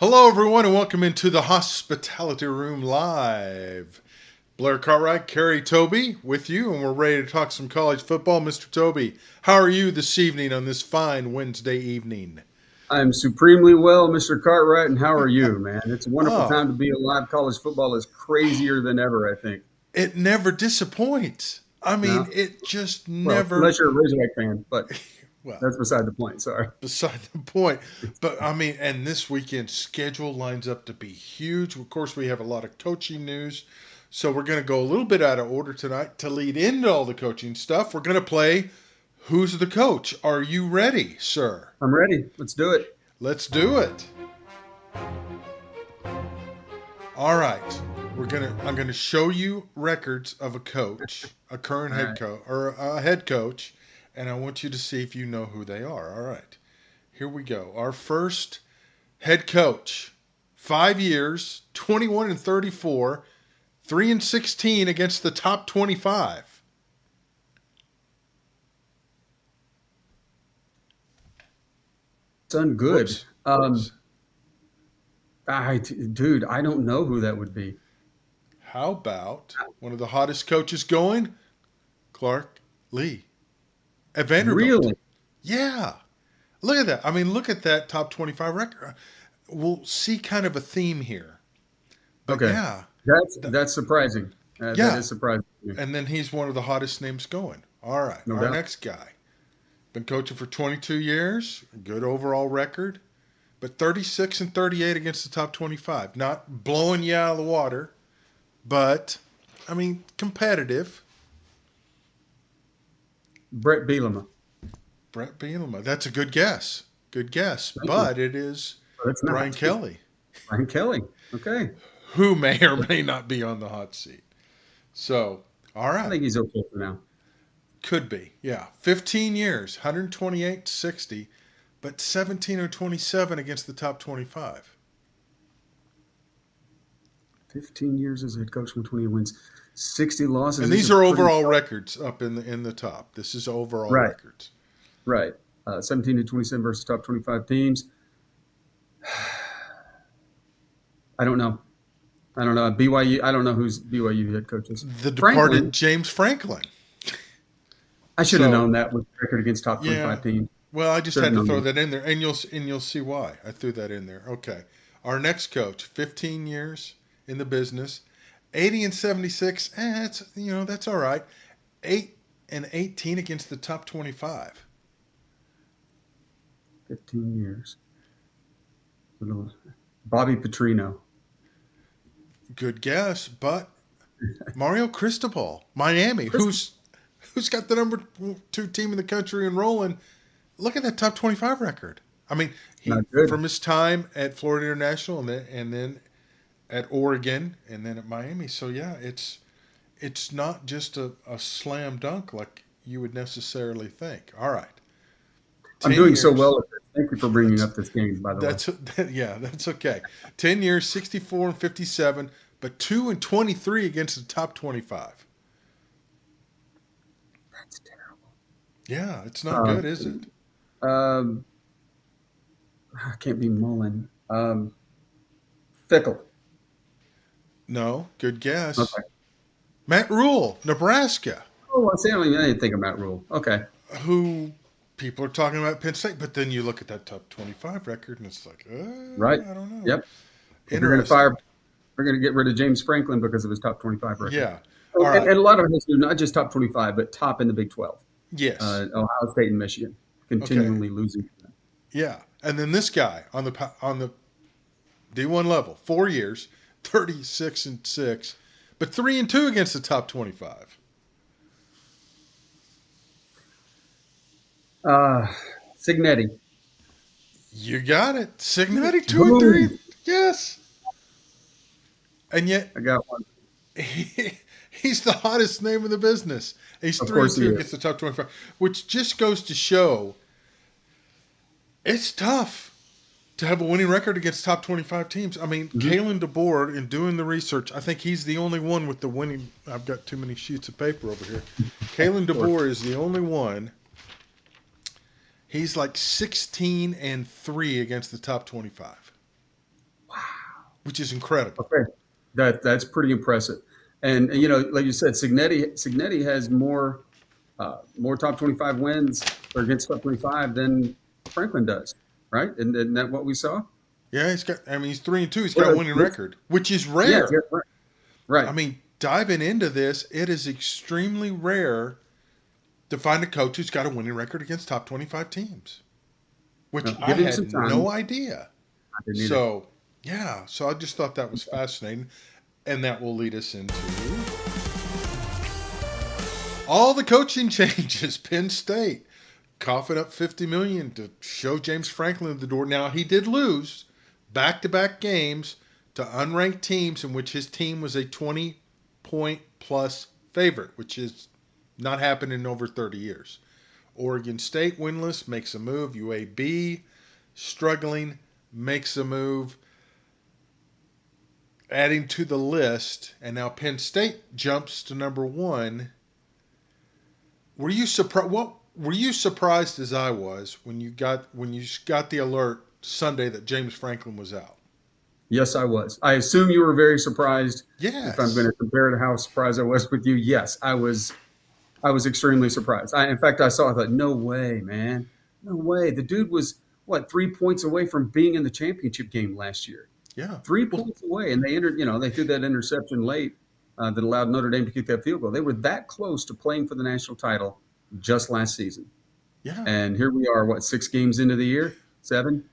Hello, everyone, and welcome into the Hospitality Room Live. Blair Cartwright, Kerry Toby with you, and we're ready to talk some college football. Mr. Toby, how are you this evening on this fine Wednesday evening? I'm supremely well, Mr. Cartwright, and how are you, man? It's a wonderful Oh, time to be alive. College football is crazier than ever, I think. it never disappoints. I mean, No? it just Well, never, unless you're a Razorback fan, but well, that's beside the point. Sorry. beside the point. But I mean, and this weekend's schedule lines up to be huge. Of course, we have a lot of coaching news. So we're going to go a little bit out of order tonight to lead into all the coaching stuff. We're going to play Who's the Coach? Are you ready, sir? I'm ready. Let's do it. Let's do it. All right. I'm gonna show you records of a coach, a current All head right. coach or a head coach, and I want you to see if you know who they are. All right. Here we go. Our first head coach. 5 years, 21 and 34, 3 and 16 against the top 25. Done good. Whoops. Whoops. Dude, I don't know who that would be. How about one of the hottest coaches going? Clark Lee at Vanderbilt. Really? Yeah. Look at that. I mean, look at that top 25 record. We'll see kind of a theme here. But Okay. yeah, That's surprising. That yeah. is surprising to me. And then he's one of the hottest names going. All right. No Our doubt. next guy. Been coaching for 22 years. Good overall record. But 36 and 38 against the top 25. Not blowing you out of the water, but, I mean, competitive. Brett Bielema. Brett Bielema. That's a good guess. Good guess. Thank you. But it is But it's Brian not. Kelly, Brian Kelly. Okay. who may or may not be on the hot seat. So, all I right. think he's okay for now. Could be. Yeah. 15 years, 128 to 60, but 17 or 27 against the top 25. 15 years as a head coach, 20 wins, 60 losses. And These these are are pretty overall records up in the top. This is overall right, records. right. 17 to 27 versus top 25 teams. I don't know. I don't know. BYU. I don't know who's BYU head coaches. The departed Franklin. James Franklin. I should have So, known that with record against top yeah. 25 teams. Well, I just Should have had to known throw that. that in there, and you'll see why I threw that in there. Okay, our next coach, 15 years in the business, 80 and 76. That's all right. 8 and 18 against the top 25. 15 years. Bobby Petrino. Good guess, but Mario Cristobal, Miami, who's got the number 2 team in the country and rolling. Look at that top 25 record. I mean, he Not good. from his time at Florida International and then at Oregon and then at Miami. So yeah, it's not just a slam dunk like you would necessarily think. All right, I'm 10 doing so years. well at this. Thank you for bringing That's up this game, by the way. that's yeah, that's okay. 10 years, 64 and 57, but 2 and 23 against the top 25. That's terrible. Yeah, it's not good, is it? Um, can't be Mullen. Fickle. No, good guess. Okay. Matt Rule, Nebraska, Oh, I didn't think of Matt Rule. Okay. who people are talking about Penn State, but then you look at that top 25 record and it's like, Right. I don't know. Yep. If you're going to Interesting. fire, we're going to get rid of James Franklin because of his top 25 record. Yeah. All And right. a lot of it has to do not just top 25, but top in the Big 12. Yes. Ohio State and Michigan Okay. continually losing. Yeah. And then this guy on the D1 level, 4 years, 36 and 6, but 3 and 2 against the top 25. Uh, Signetti. You got it. Signetti 2 and 3. Boom. Yes. And yet I got one. he's the hottest name in the business. He's Of 3 and course he 2 is. against the top 25, which just goes to show it's tough to have a winning record against top 25 teams. I mean, Mhm. Kalen DeBoer, in doing the research, I think he's the only one with the winning. I've got too many sheets of paper over here. Kalen Of course. DeBoer is the only one. He's like 16 and 3 against the top 25. which is incredible. Okay, that's pretty impressive. And like you said, Signetti has more top 25 wins or against top 25 than Franklin does, right? And isn't that what we saw? Yeah, he's got. I mean, he's 3-2. He's got a Well, winning record, which is yeah, rare. right. Right. I mean, diving into this, it is extremely rare to find a coach who's got a winning record against top 25 teams, which I Give him had some time. no idea. I didn't either. So, yeah, so I just thought that was fascinating. And that will lead us into all the coaching changes. Penn State coughing up $50 million to show James Franklin the door. Now, he did lose back-to-back games to unranked teams in which his team was a 20-point plus favorite, which is not happened in over 30 years. Oregon State winless makes a move. UAB struggling makes a move. Adding to the list, and now Penn State jumps to number one. Were you surprised? What were you surprised as I was when you got the alert Sunday that James Franklin was out? Yes, I was. I assume you were very surprised. If I'm going Yes. to compare to how surprised I was with you, yes, I was. I was extremely surprised. In fact, I thought, no way, man, no way. The dude was what 3 points away from being in the championship game last year. Yeah. Three Well, points away, and they threw that interception late that allowed Notre Dame to kick that field goal. They were that close to playing for the national title just last season, yeah. and here we are. What 6 games into the year? 7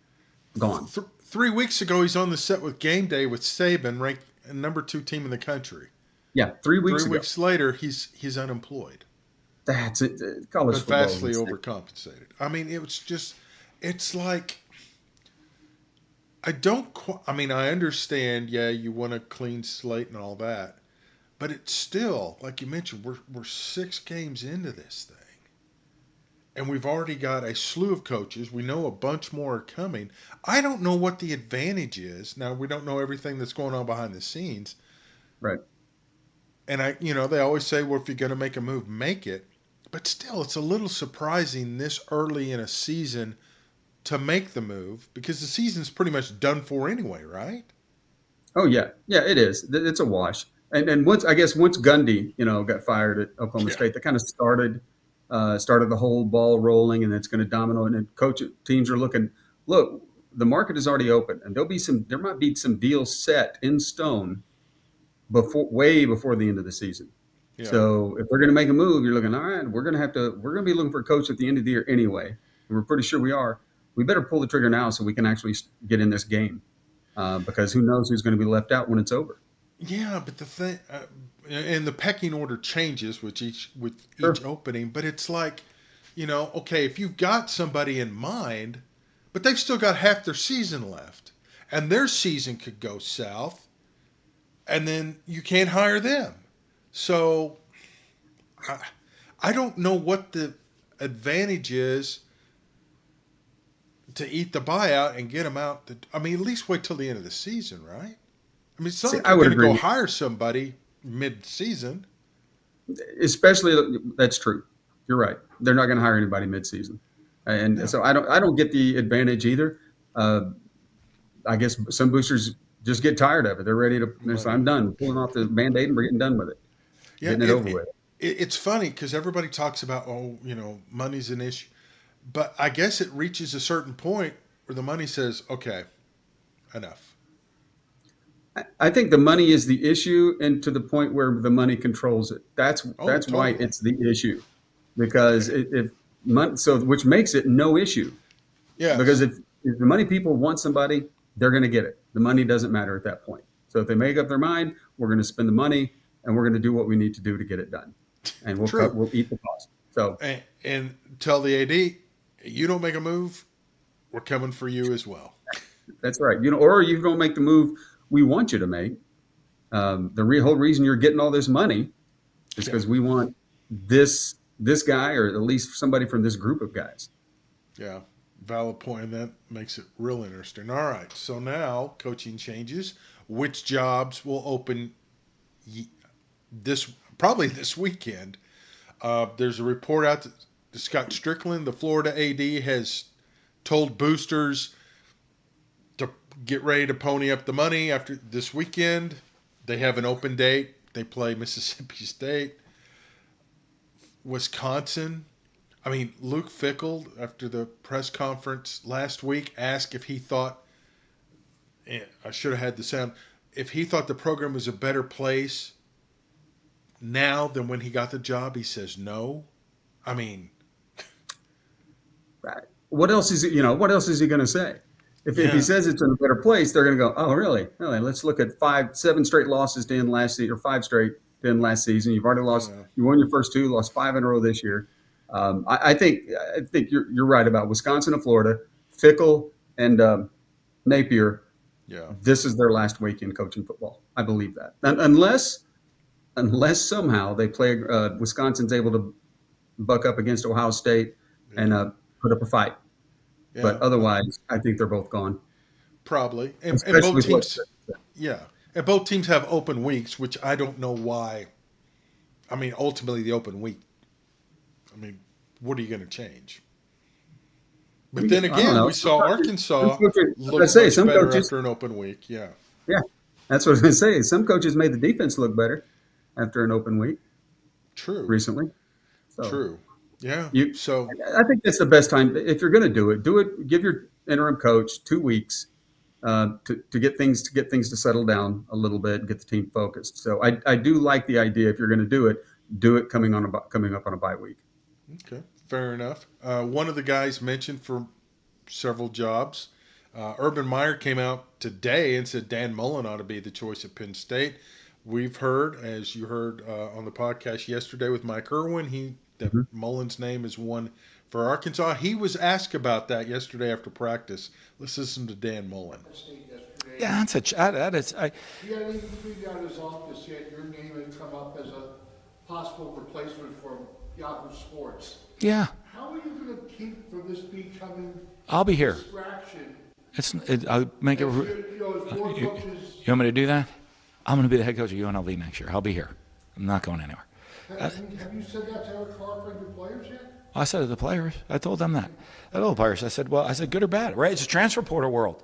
gone. 3 weeks ago, he's on the set with Game Day with Saban, ranked number 2 team in the country. Yeah, 3 weeks Three ago. weeks later, he's unemployed, That's it. College but football is vastly insane. overcompensated. I mean, it's like I don't. I mean, I understand. Yeah, you want a clean slate and all that, but it's still like you mentioned. We're 6 games into this thing, and we've already got a slew of coaches. We know a bunch more are coming. I don't know what the advantage is. Now we don't know everything that's going on behind the scenes, Right. and they always say, well, if you're going to make a move, make it. But still, it's a little surprising this early in a season to make the move because the season's pretty much done for anyway, right? Oh yeah, yeah, it is. It's a wash. And once Gundy, got fired at Oklahoma Yeah. State, that kind of started the whole ball rolling, and it's going to domino. And then coach teams are looking. Look, the market is already open, and there might be some deals set in stone way before the end of the season. Yeah. So if they're going to make a move, you're looking, all right, we're going to be looking for a coach at the end of the year anyway. And we're pretty sure we are. We better pull the trigger now so we can actually get in this game because who knows who's going to be left out when it's over. Yeah, but the thing, and the pecking order changes with each Sure. opening. But it's like, okay, if you've got somebody in mind, but they've still got half their season left, and their season could go south, and then you can't hire them. So I, I don't know what the advantage is to eat the buyout and get them out. I mean, at least wait till the end of the season, right? I mean, it's not See, like I you're would going to go agree. hire somebody mid-season. Especially that's true. You're right. They're not going to hire anybody midseason, and Yeah, so I don't get the advantage either. Uh, I guess some boosters just get tired of it. They're ready to. So money. I'm done pulling off the band-aid and we're getting done with it, Yeah, getting it over with. it's funny because everybody talks about money's an issue, but I guess it reaches a certain point where the money says, okay, enough. I think the money is the issue, and to the point where the money controls it. Oh, That's why totally. it's the issue, because if money, so which makes it no issue. Because Yes. if the money people want somebody, they're going to get it. The money doesn't matter at that point. So if they make up their mind, we're going to spend the money, and we're going to do what we need to do to get it done, and True. we'll eat the cost. So And tell the AD, you don't make a move, we're coming for you as well. that's right. Or you don't make the move we want you to make. Whole reason you're getting all this money is Yeah. because we want this guy, or at least somebody from this group of guys. Yeah. Valid point, and that makes it real interesting. All right. So now coaching changes. Which jobs will open this probably this weekend? There's a report out that Scott Strickland, the Florida AD, has told boosters to get ready to pony up the money after this weekend. They have an open date. They play Mississippi State, Wisconsin. I mean, Luke Fickell, after the press conference last week, asked if he thought, I should have had the sound, if he thought the program was a better place now than when he got the job. He says no. I mean, what else is what else is he going to say? If he says it's in a better place, they're going to go, oh, really? Really? Let's look at 7 straight losses to end last season, or 5 straight to end last season. You've already lost. You won your first 2, lost 5 in a row this year. I think you're right about Wisconsin and Florida, Fickell and Napier. Yeah, this is their last week in coaching football. I believe that, unless somehow they play. Wisconsin's able to buck up against Ohio State and put up a fight. Yeah. But otherwise, I think they're both gone. Probably, and both teams. And both teams have open weeks, which I don't know why. I mean, ultimately, the open week. I mean, what are you going to change? But then again, we saw Arkansas look much better after an open week. Yeah, that's what I was going to say. Some coaches made the defense look better after an open week. True. Recently. So. True. Yeah. So I think that's the best time if you're going to do it. Do it. Give your interim coach 2 weeks to get things to settle down a little bit and get the team focused. So I do like the idea. If you're going to do it coming up on a bye week. Okay, fair enough. One of the guys mentioned for several jobs. Urban Meyer came out today and said Dan Mullen ought to be the choice at Penn State. We've heard, as you heard on the podcast yesterday with Mike Irwin, that Mullen's name is one for Arkansas. He was asked about that yesterday after practice. Let's listen to Dan Mullen. Yeah, that is. He hadn't even tweeted out his office yet. Your name had come up as a possible replacement for Yahoo Sports. Yeah. How are you going to keep from this becoming? I'll be here. Distraction. I'll make it. You want me to do that? I'm going to be the head coach of UNLV next year. I'll be here. I'm not going anywhere. Have you said that to Eric Clark and your players yet? I said to the players. I told them that. I told the players. I said, good or bad, right? It's a transfer portal world.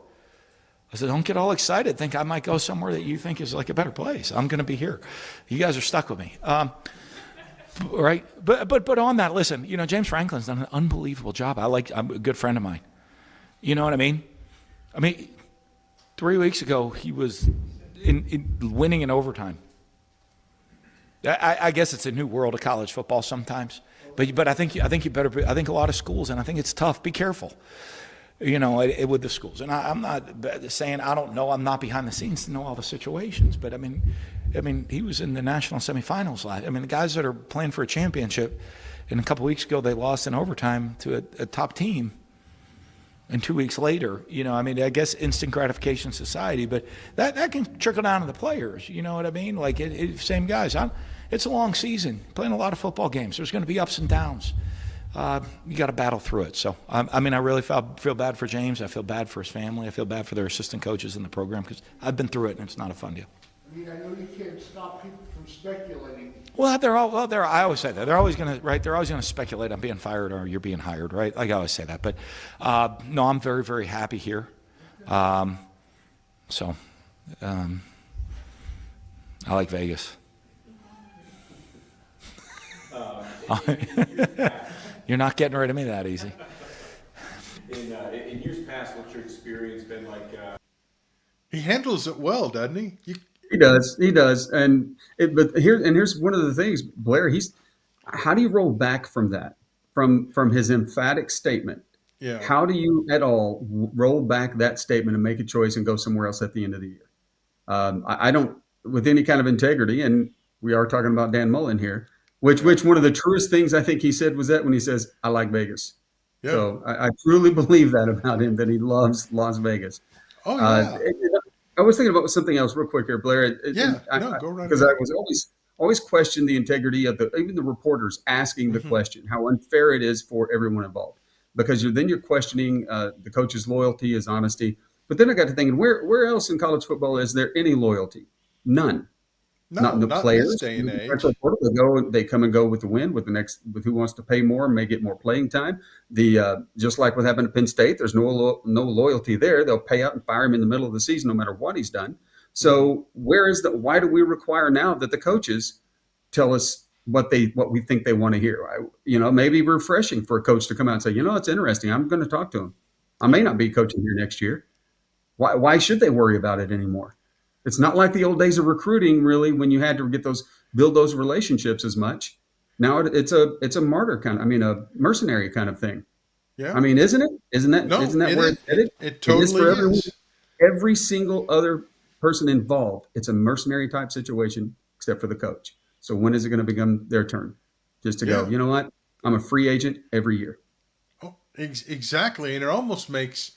I said, don't get all excited. Think I might go somewhere that you think is like a better place. I'm going to be here. You guys are stuck with me. Right? But on that, listen, James Franklin's done an unbelievable job. I'm a good friend of mine. You know what I mean? 3 weeks ago, he was in winning in overtime. I guess it's a new world of college football sometimes, but I think you better. I think a lot of schools, and I think it's tough. Be careful, with the schools. And I'm not saying I don't know. I'm not behind the scenes to know all the situations, but I mean, he was in the national semifinals last. The guys that are playing for a championship, and a couple weeks ago they lost in overtime to a top team. And 2 weeks later, I guess instant gratification society, but that can trickle down to the players. You know what I mean? Like same guys. It's a long season, playing a lot of football games. There's going to be ups and downs. You got to battle through it. So I really feel bad for James. I feel bad for his family. I feel bad for their assistant coaches in the program because I've been through it and it's not a fun deal. I know you can't stop people from speculating. Well, I always say that. They're always going to speculate on being fired or you're being hired, right? Like I always say that. But no, I'm very, very happy here. I like Vegas. You're not getting rid of me that easy. In years past, what's your experience been like? He handles it well, doesn't he? He does, and here's one of the things, Blair. How do you roll back from that, from his emphatic statement? Yeah. How do you at all roll back that statement and make a choice and go somewhere else at the end of the year? I don't, with any kind of integrity, and we are talking about Dan Mullen here. Which one of the truest things I think he said was that when he says, "I like Vegas." Yeah. So I truly believe that about him, that he loves Las Vegas. Oh yeah. I was thinking about something else real quick here, Blair. Go right because I was always questioned the integrity of even the reporters asking the question, how unfair it is for everyone involved. Because you're questioning the coach's loyalty, his honesty. But then I got to thinking, where else in college football is there any loyalty? None. not in No, the not in this players. day In and the transfer age. portal, they come and go with the wind, with who wants to pay more, may get more playing time. Just like what happened to Penn State, there's no loyalty there. They'll pay out and fire him in the middle of the season, no matter what he's done. So why do we require now that the coaches tell us what we think they want to hear? Maybe refreshing for a coach to come out and say, it's interesting. I'm going to talk to him. I may not be coaching here next year. Why should they worry about it anymore? It's not like the old days of recruiting, really, when you had to build those relationships as much. Now it's a martyr a mercenary kind of thing. Yeah. I mean, isn't it? Isn't No, that it where is. it's headed? It It is totally for everyone. is. Every single other person involved. It's a mercenary type situation, except for the coach. So when is it going to become their turn? Just to go, Yeah. you know what? I'm a free agent every year. Oh, exactly. And it almost makes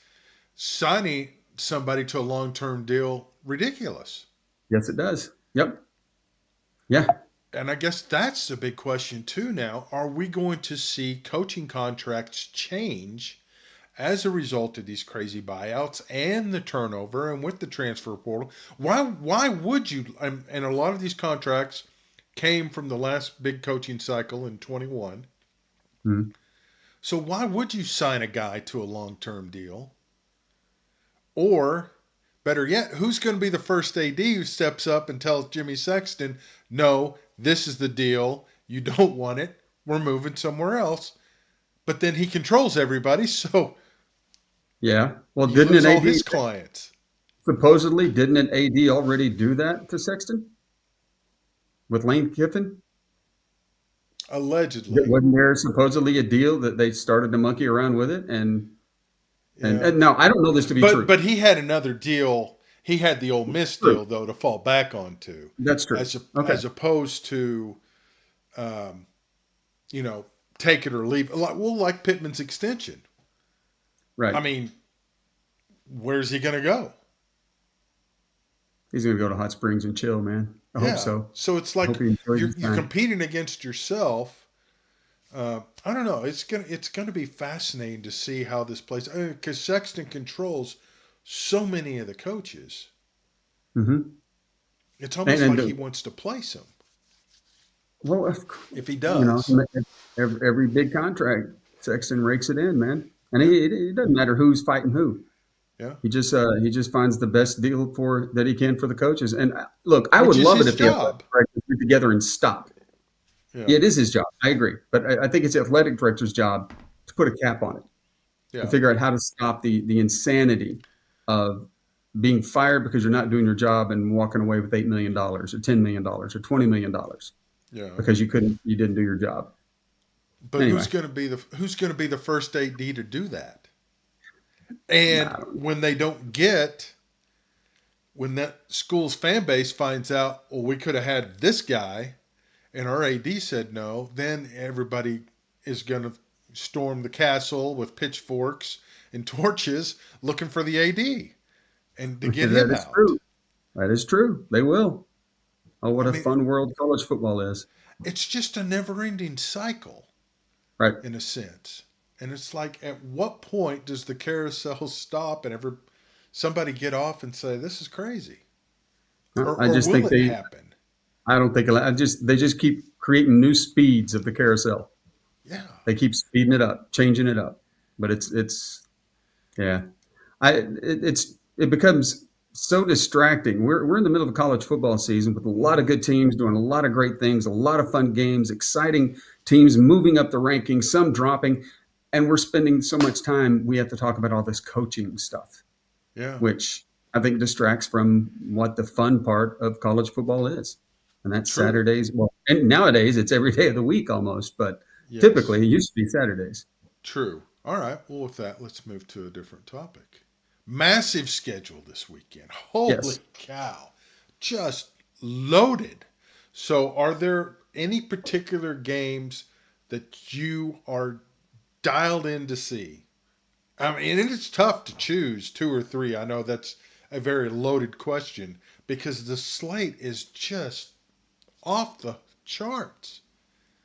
signing somebody to a long-term deal ridiculous. Yes, it does. Yep. Yeah. And I guess that's the big question too now. Are we going to see coaching contracts change as a result of these crazy buyouts and the turnover and with the transfer portal? Why would you, and a lot of these contracts came from the last big coaching cycle in 21. Mhm. So why would you sign a guy to a long-term deal? Or better yet, who's going to be the first AD who steps up and tells Jimmy Sexton, no, this is the deal. You don't want it. We're moving somewhere else. But then he controls everybody, so Yeah. Well, you didn't lose an all AD his clients. supposedly didn't an AD already do that to Sexton with Lane Kiffin? Allegedly. Wasn't there supposedly a deal that they started to monkey around with it? And Yeah. no, I don't know this to be true. But he had another deal. He had the Ole Miss True. deal though to fall back onto, That's true. Okay. as opposed to, um, you know, take it or leave. Like Pittman's extension. Right. I mean, where's he going to go? He's going to go to Hot Springs and chill, man. I hope so. So it's I like hope he enjoys his you're time. competing against yourself. I don't know. It's gonna be fascinating to see how this plays because Sexton controls so many of the coaches. Mm-hmm. It's almost And like he wants to place them. well, If he you know, does, every big contract, Sexton rakes it in, man. And it doesn't matter who's fighting who. yeah, He just finds the best deal that he can for the coaches. And look, I which would is love it his if the athletic job. directors get together and stop. Yeah, Yeah, it is his job. I agree, but I think it's the athletic director's job to put a cap on it, to yeah, figure out how to stop the insanity of being fired because you're not doing your job and walking away with $8 million or $10 million or $20 million yeah. because you didn't do your job. But Anyway. who's going to be the first AD to do that? And when they don't when that school's fan base finds out, well, we could have had this guy, and our AD said no, then everybody is going to storm the castle with pitchforks and torches looking for the AD and to get him That is out. true. That is true. They will. Oh, what I a mean, fun world college football is. It's just a never-ending cycle Right. in a sense. And it's like, at what point does the carousel stop and somebody get off and say, this is crazy? Or I just will think it happen? I don't think they just keep creating new speeds of the carousel. Yeah. They keep speeding it up, changing it up. But yeah. It becomes so distracting. We're in the middle of a college football season with a lot of good teams doing a lot of great things, a lot of fun games, exciting teams moving up the rankings, some dropping, and we're spending so much time. We have to talk about all this coaching stuff, Yeah. which I think distracts from what the fun part of college football is, and that's True. Saturdays. Well, and nowadays it's every day of the week almost, but Yes. typically it used to be Saturdays. True. All right. Well, with that, let's move to a different topic. Massive schedule this weekend. Holy Yes. cow. Just loaded. So, are there any particular games that you are dialed in to see? I mean, and it's tough to choose two or three. I know that's a very loaded question because the slate is just off the charts.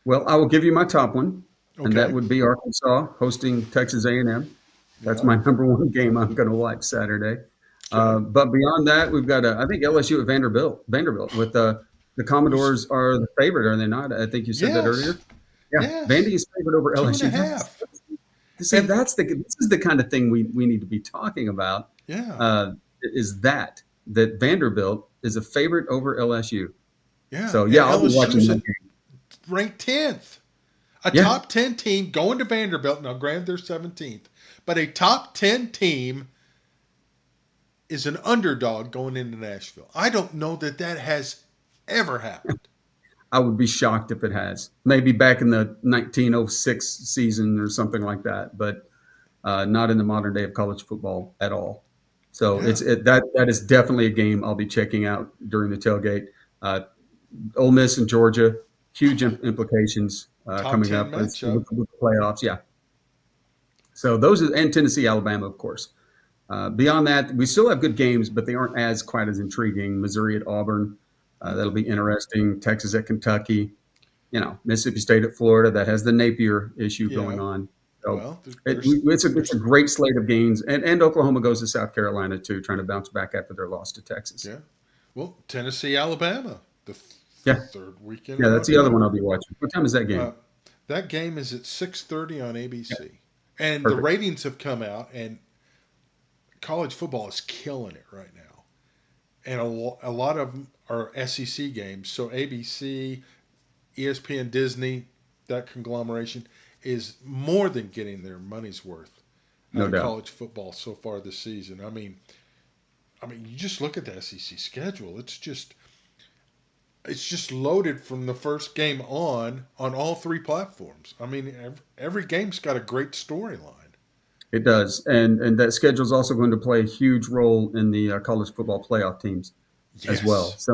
Well, I will give you my top one, and that Okay. would be Arkansas hosting Texas A&M. That's Yeah. my number one game I'm going to watch Saturday. Okay. But beyond that, we've got I think LSU at Vanderbilt with The Commodores are the favorite, are they not? I think you said that earlier. Yes. Yeah, Yes. Vandy is favored over Two and LSU. a half. See, And this is the kind of thing we need to be talking about. yeah. Is that Vanderbilt is a favorite over LSU. Yeah. So And yeah, I'll be LSU watching is that game. ranked 10th. A Yeah, top 10 team going to Vanderbilt. Now, granted, they're 17th. But a top 10 team is an underdog going into Nashville. I don't know that has ever happened. I would be shocked if it has. Maybe back in the 1906 season or something like that, but not in the modern day of college football at all. So Yeah. that is definitely a game I'll be checking out during the tailgate. Ole Miss and Georgia, huge implications Top coming 10 up matchup. with the playoffs. Yeah. So those are, and Tennessee, Alabama, of course. Beyond that, we still have good games, but they aren't as quite as intriguing. Missouri at Auburn, that'll be interesting. Texas at Kentucky, Mississippi State at Florida, that has the Napier issue going Yeah. on. So Well, it's a great slate of games, and Oklahoma goes to South Carolina too, trying to bounce back after their loss to Texas. yeah. Well, Tennessee, Alabama, the Yeah, third weekend yeah, in that's the other one I'll October. be watching. What time is that game? That game is at 6:30 on Yeah, ABC. And the perfect. ratings have come out, and college football is killing it right now. And a lot of them are SEC games. So ABC, ESPN, Disney, that conglomeration is more than getting their money's worth out No of doubt. college football so far this season. I mean, you just look at the SEC schedule. It's just loaded from the first game on all three platforms. I mean, every game's got a great storyline. It does, and that schedule is also going to play a huge role in the college football playoff teams as well. Yes.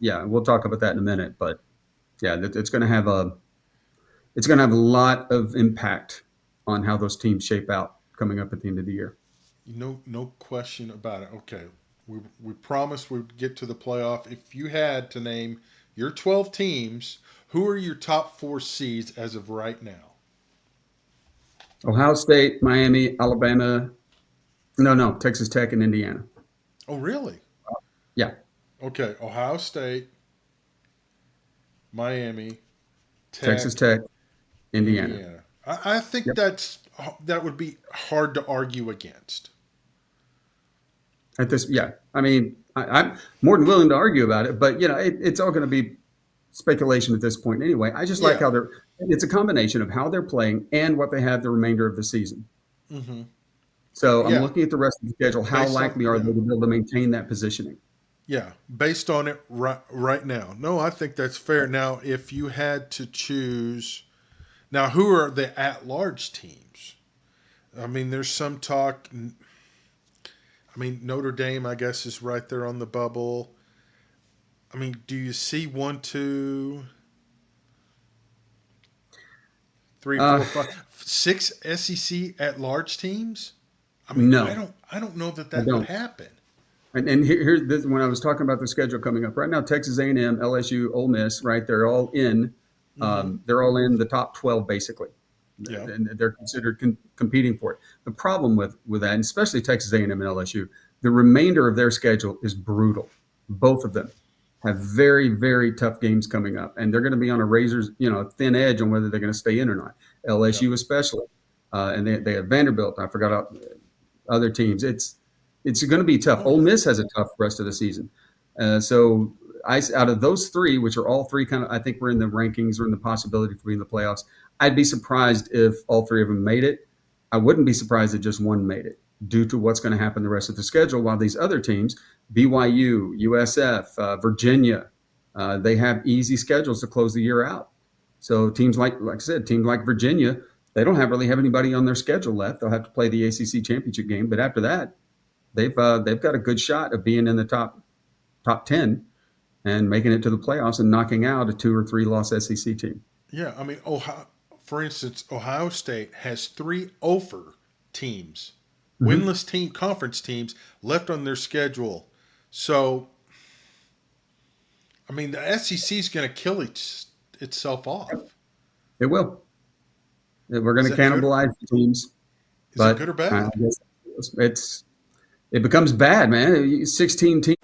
Yeah, we'll talk about that in a minute, but yeah, it's going to have a lot of impact on how those teams shape out coming up at the end of the year. No question about it. Okay, we promised we'd get to the playoff. If you had to name your 12 teams, who are your top four seeds as of right now? Ohio State, Miami, Alabama, no, Texas Tech and Indiana. Oh, really? Yeah, Okay, Ohio State, Miami, Texas Tech, Tech, Indiana. Indiana. I think Yep. that would be hard to argue against. At this, yeah, I mean, I'm more than willing to argue about it, but it's all going to be speculation at this point anyway. I just like Yeah. how it's a combination of how they're playing and what they have the remainder of the season. Mm-hmm. So I'm Yeah. looking at the rest of the schedule. How Based on likely are yeah. they to be able to maintain that positioning? Yeah, based on it right now. No, I think that's fair. Now, if you had to choose, now who are the at-large teams? I mean, there's some talk. I mean, Notre Dame, I guess, is right there on the bubble. I mean, do you see 1, 2, 3, 4, Uh, 5, 6 SEC at-large teams? I mean, I no, don't, I don't know that I would don't. happen. And here this, when I was talking about the schedule coming up right now, Texas A&M, LSU, Ole Miss, right? They're all in. Mm-hmm. They're all in the top 12 basically, Yeah. and they're considered competing for it. The problem with that, and especially Texas A&M and LSU, the remainder of their schedule is brutal. Both of them have very, very tough games coming up, and they're going to be on a razor's thin edge on whether they're going to stay in or not. Yeah. LSU especially, and they have Vanderbilt. I forgot other teams. It's going to be tough. Oh, Ole yeah. Miss has a tough rest of the season. So out of those three, which are all three kind of, I think we're in the rankings or in the possibility for being in the playoffs. I'd be surprised if all three of them made it. I wouldn't be surprised if just one made it due to what's going to happen the rest of the schedule. While these other teams, BYU, USF, Virginia, they have easy schedules to close the year out. So teams like I said, teams like Virginia, they don't really have anybody on their schedule left. They'll have to play the ACC championship game, but after that, they've got a good shot of being in the top 10 and making it to the playoffs and knocking out a 2 or 3 loss SEC team. Yeah, I mean, for instance, Ohio State has 3 over teams, Mm-hmm. winless conference teams left on their schedule. So, I mean, the SEC is going to kill itself off. It will. We're going Is to that good? cannibalize the teams, Is but it good or I bad? guess it becomes bad, man. 16 teams.